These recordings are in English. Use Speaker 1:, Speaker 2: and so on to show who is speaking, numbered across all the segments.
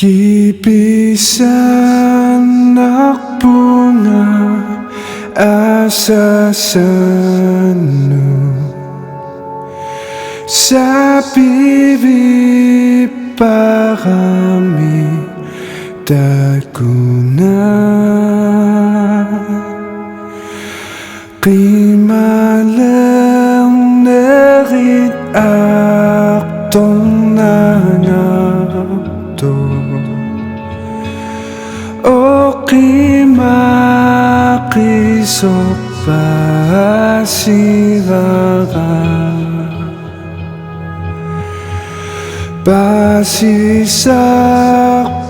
Speaker 1: Kibisan bunga asa sanu sa pipi parami daguna Kimalang nerit aktong nanakto O kimakisok pasirara Pasisak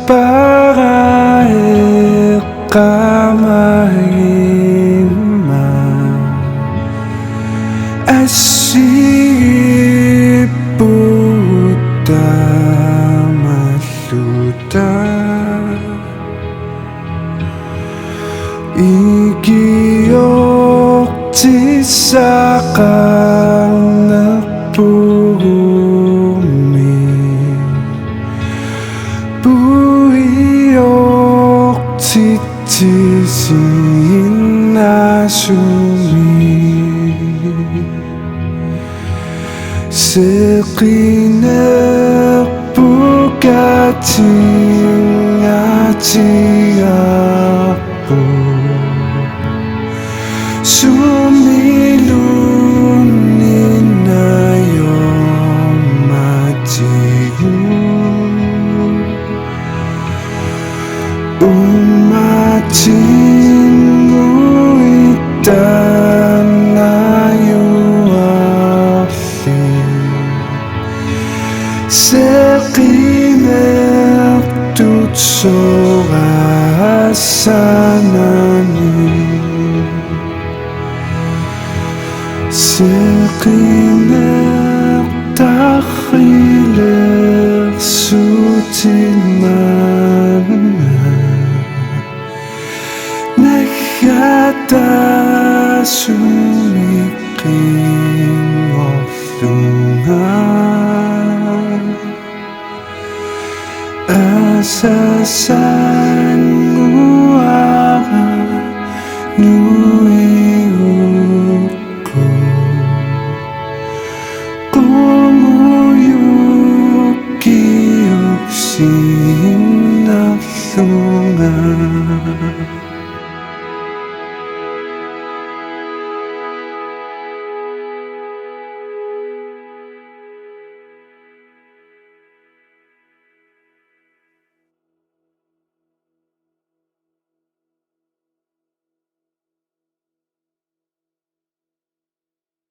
Speaker 1: para ikamahima Asiputa maluta Igiyok tisakang nagpurumi Buhiyok titisin na sumi Sekinak bukating atiapo Sumilunin na yung matiyo Umating uitan na yung aking Sekinak tutso asanani Sekinak takhilik sutin mana Nakata sumiking oflungan Asasan nguara nuiuko Kumuyuki uksin na lungan